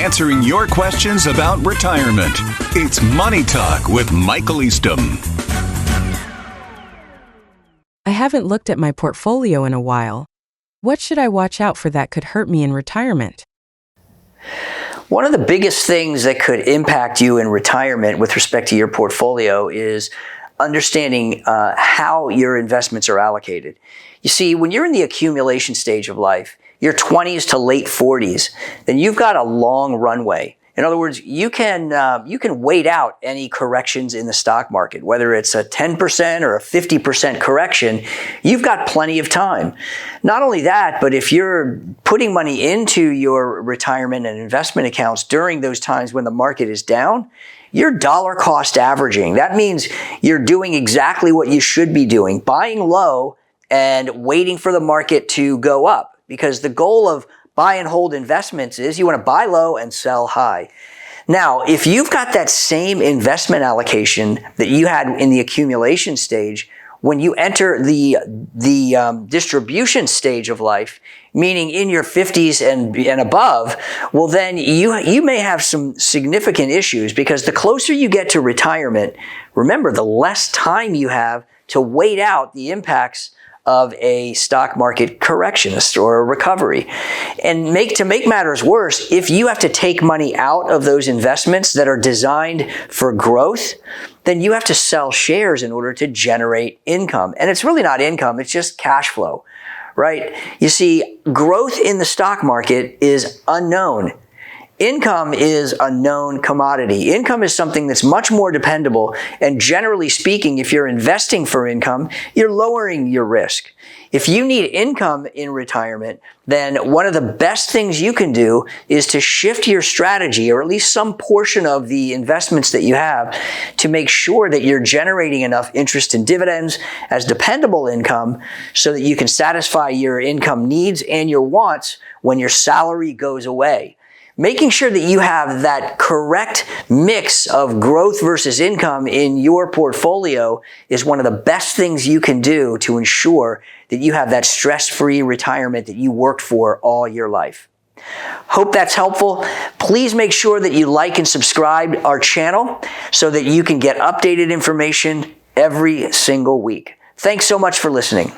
answering your questions about retirement. It's Money Talk with Michael Eastham. I haven't looked at my portfolio in a while. What should I watch out for that could hurt me in retirement? One of the biggest things that could impact you in retirement with respect to your portfolio is understanding how your investments are allocated. You see, when you're in the accumulation stage of life, your 20s to late 40s, then you've got a long runway. In other words, you can wait out any corrections in the stock market, whether it's a 10% or a 50% correction. You've got plenty of time. Not only that, but if you're putting money into your retirement and investment accounts during those times when the market is down, you're dollar cost averaging. That means you're doing exactly what you should be doing, buying low and waiting for the market to go up. Because the goal of buy and hold investments is you want to buy low and sell high. Now, if you've got that same investment allocation that you had in the accumulation stage, when you enter the distribution stage of life, meaning in your 50s and above, well, then you may have some significant issues, because the closer you get to retirement, remember, the less time you have to wait out the impacts of a stock market correction or a recovery. And to make matters worse, if you have to take money out of those investments that are designed for growth, then you have to sell shares in order to generate income. And it's really not income, it's just cash flow, right? You see, growth in the stock market is unknown. Income is a known commodity. Income is something that's much more dependable, and generally speaking, if you're investing for income, you're lowering your risk. If you need income in retirement, then one of the best things you can do is to shift your strategy, or at least some portion of the investments that you have, to make sure that you're generating enough interest and dividends as dependable income so that you can satisfy your income needs and your wants when your salary goes away. Making sure that you have that correct mix of growth versus income in your portfolio is one of the best things you can do to ensure that you have that stress-free retirement that you worked for all your life. Hope that's helpful. Please make sure that you like and subscribe our channel so that you can get updated information every single week. Thanks so much for listening.